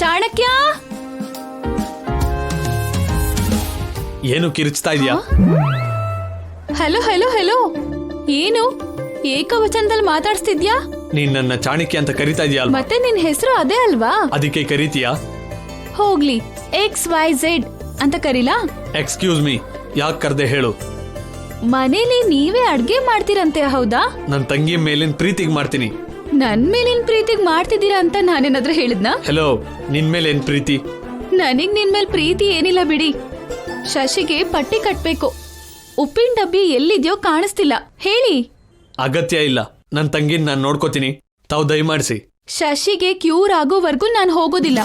ಚಾಣಕ್ಯ, ಏನು ಕಿರ್ಚ್ತಾ ಇದೀಯಾ? Hello hello hello, ಏನು ಏಕವಚನದಲ್ಲಿ ಮಾತಾಡ್ಸ್ತಿದ್ಯಾ? ನೀನ್ ನನ್ನ ಚಾಣಕ್ಯ ಅಂತ ಕರಿತಾ ಇದೀಯ ಅಲ್ವಾ? ಮತ್ತೆ ನಿನ್ ಹೆಸರು ಅದೇ ಅಲ್ವಾ? ಅದಕ್ಕೆ ಕರಿತೀಯಾ? ಹೋಗ್ಲಿ, XYZ ಅಂತ ಕರೀಲಾ? ಎಕ್ಸ್ಕ್ಯೂಸ್ ಮೀ, ಯಾಕೆ ಕರ್ದೆ ಹೇಳು? ಮನೇಲಿ ನೀವೇ ಅಡ್ಗೆ ಮಾಡ್ತೀರಂತೆ, ಹೌದಾ? ನನ್ ತಂಗಿ ಮೇಲಿನ ಪ್ರೀತಿಗ್ ಮಾಡ್ತೀನಿ. ನನ್ ಮೇಲಿನ ಪ್ರೀತಿಗ್ ಮಾಡ್ತಿದ್ದೀರಾ ಅಂತ ನಾನೇನಾದ್ರೂ ಹೇಳಿದ್ನಾ? ಹೆಲೋ, ನಿನ್ ಮೇಲೆ ಏನ್ ಪ್ರೀತಿ? ನನಗ್ ನಿನ್ ಮೇಲ್ ಪ್ರೀತಿ ಏನಿಲ್ಲ ಬಿಡಿ. ಶಶಿಗೆ ಪಟ್ಟಿ ಕಟ್ಬೇಕು. ಉಪ್ಪಿನ ಡಬ್ಬಿ ಎಲ್ಲಿದ್ಯೋ ಕಾಣಿಸ್ತಿಲ್ಲ, ಹೇಳಿ. ಅಗತ್ಯ ಇಲ್ಲ, ನನ್ ತಂಗಿನ್ ನಾನ್ ನೋಡ್ಕೋತೀನಿ, ತಾವು ದಯಮಾಡಿಸಿ. ಶಶಿಗೆ ಕ್ಯೂರ್ ಆಗೋವರೆಗೂ ನಾನು ಹೋಗೋದಿಲ್ಲ.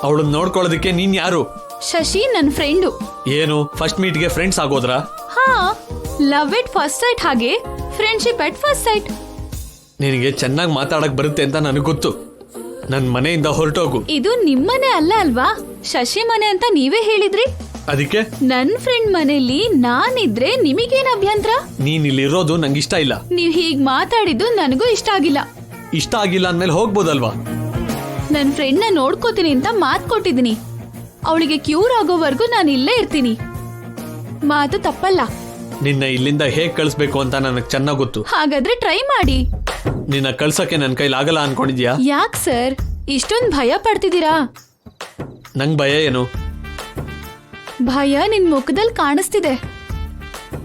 ಅವಳನ್ನ ನೋಡ್ಕೊಳ್ಳೋದಕ್ಕೆ ನೀನ್ ಯಾರು? ಶಶಿ ನನ್ ಫ್ರೆಂಡು. ಏನು ಫಸ್ಟ್ ಮೀಟ್ಗೆ ಫ್ರೆಂಡ್ಸ್ ಆಗೋದ್ರಾ? ಹಾ, ಲವ್ ಎಟ್ ಫಸ್ಟ್ ಸೈಟ್ ಹಾಗೆ ಫ್ರೆಂಡ್ಶಿಪ್ ಎಟ್ ಫಸ್ಟ್ ಸೈಟ್. ನಿನಗೆ ಚೆನ್ನಾಗಿ ಮಾತಾಡಕ್ ಬರುತ್ತೆ ಅಂತ ನನಗೆ ಗೊತ್ತು. ನನ್ ಮನೆಯಿಂದ ಹೊರಟೋಗು. ಇದು ನಿಮ್ಮನೆ ಅಲ್ಲ ಅಲ್ವಾ? ಶಶಿ ಮನೆ ಅಂತ ನೀವೇ ಹೇಳಿದ್ರಿ. ಅದಕ್ಕೆ ನನ್ ಫ್ರೆಂಡ್ ಮನೆಯಲ್ಲಿ ನಾನಿದ್ರೆ ನಿಮಗೇನ್ ಅಭ್ಯಂತರ? ನೀನ್ ಇಲ್ಲಿರೋದು ನಂಗೆ ಇಷ್ಟ ಇಲ್ಲ. ನೀವ್ ಹೀಗ್ ಮಾತಾಡಿದ್ದು ನನಗೂ ಇಷ್ಟ ಆಗಿಲ್ಲ. ಇಷ್ಟ ಆಗಿಲ್ಲ ಅಂದ್ಮೇಲೆ ಹೋಗ್ಬೋದಲ್ವಾ? ನನ್ ಫ್ರೆಂಡ್ ನ ನೋಡ್ಕೋತೀನಿ ಅಂತ ಮಾತ್ ಕೊಟ್ಟಿದ್ದೀನಿ. ಅವಳಿಗೆ ಕ್ಯೂರ್ ಆಗೋವರೆಗೂ ನಾನು ಇಲ್ಲೇ ಇರ್ತೀನಿ. ಮಾತು ತಪ್ಪಲ್ಲ. ನಿನ್ನ ಇಲ್ಲಿಂದ ಹೇಗ್ ಕಳಿಸ್ಬೇಕು ಅಂತ ನನಗೆ ಚೆನ್ನಾಗ್ ಗೊತ್ತು. ಹಾಗಾದ್ರೆ ಟ್ರೈ ಮಾಡಿ. ನಿನ್ನ ಕಳ್ಸಕ್ಕೆ ನನ್ ಕೈಲಿ ಆಗಲ್ಲ ಅನ್ಕೊಂಡಿದ್ಯಾ? ಯಾಕ್ ಸರ್ ಇಷ್ಟೊಂದು ಭಯ ಪಡ್ತಿದ್ದೀರಾ? ನಂಗ್ ಭಯ ಏನು? ಭಯ ನಿನ್ ಮುಖದಲ್ಲಿ ಕಾಣಿಸ್ತಿದೆ,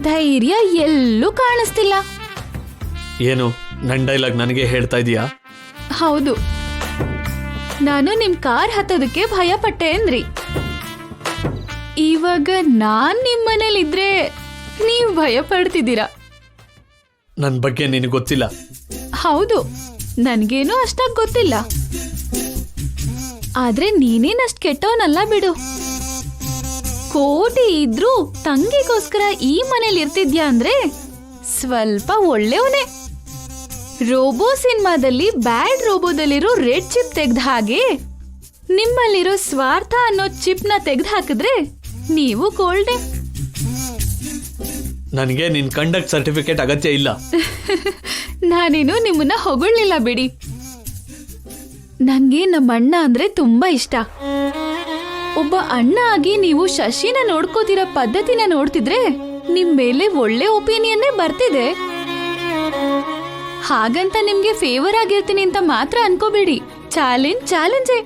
ಧೈರ್ಯ ಎಲ್ಲೂ ಕಾಣಿಸ್ತಿಲ್ಲ. ಏನು ನನ್ ಡೈಲಾಗ್ ನನಗೆ ಹೇಳ್ತಾ ಇದೀಯಾ? ಹೌದು, ನಾನು ನಿಮ್ ಕಾರ್ ಹತ್ತೋದಕ್ಕೆ ಭಯ ಪಟ್ಟೆ ಅಂದ್ರಿ. ಇವಾಗ ನಾನ್ ನಿಮ್ ಮನೇಲಿದ್ರೆ ನೀವ್ ಭಯ ಪಡ್ತಿದ್ದೀರಾ. ನನ್ ಬಗ್ಗೆ ನಿನಗೆ ಗೊತ್ತಿಲ್ಲ. ಹೌದು, ನನ್ಗೇನು ಅಷ್ಟಾಗ್ ಗೊತ್ತಿಲ್ಲ. ಆದ್ರೆ ನೀನೇನಷ್ಟ್ ಕೆಟ್ಟವನಲ್ಲ ಬಿಡು. ಕೋಟಿ ಇದ್ರೂ ತಂಗಿಗೋಸ್ಕರ ಈ ಮನೇಲಿ ಇರ್ತಿದ್ಯಾ ಅಂದ್ರೆ ಸ್ವಲ್ಪ ಒಳ್ಳೆಯವನೇ. ರೋಬೋ ಸಿನಿಮಾದಲ್ಲಿ ಬ್ಯಾಡ್ ರೋಬೋದಲ್ಲಿರೋ ರೆಡ್ ಚಿಪ್ ತೆಗ್ದ ಹಾಗೆ ನಿಮ್ಮಲ್ಲಿರೋ ಸ್ವಾರ್ಥ ಅನ್ನೋ ಚಿಪ್ ನ ತೆಗ್ದು ಹಾಕಿದ್ರೆ ನೀವು ಗೋಲ್ಡೆ. ನನಗೆ ನಿನ್ ಕಂಡಕ್ಟ್ ಸರ್ಟಿಫಿಕೇಟ್ ಅಗತ್ಯ ಇಲ್ಲ. ನಾನೇನು ನಿಮ್ಮನ್ನ ಹೊಗಳಿಲ್ಲ ಬಿಡಿ. ನಂಗೆ ನಮ್ಮ ಅಣ್ಣ ಅಂದ್ರೆ ತುಂಬಾ ಇಷ್ಟ. ಒಬ್ಬ ಅಣ್ಣ ಆಗಿ ನೀವು ಶಶಿನ ನೋಡ್ಕೋತಿರೋ ಪದ್ಧತಿನ ನೋಡ್ತಿದ್ರೆ ನಿಮ್ ಮೇಲೆ ಒಳ್ಳೆ ಒಪಿನಿಯನ್ನೇ ಬರ್ತಿದೆ. ಹಾಗಂತ ನಿಮ್ಗೆ ಫೇವರ್ ಆಗಿರ್ತೀನಿ ಅಂತ ಮಾತ್ರ ಅನ್ಕೋಬೇಡಿ. ಚಾಲೆಂಜೇ.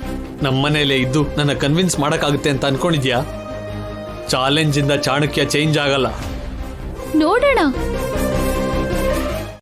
ನಮ್ಮನೇಲೆ ಇದ್ದು ನನ್ನ ಕನ್ವಿನ್ಸ್ ಮಾಡಕ್ಕಾಗುತ್ತೆ ಅಂತ ಅನ್ಕೊಂಡಿದ್ಯಾ? ಚಾಲೆಂಜ್ ಇಂದ ಚಾಣಕ್ಯ ಚೇಂಜ್ ಆಗಲ್ಲ. ನೋಡೋಣ.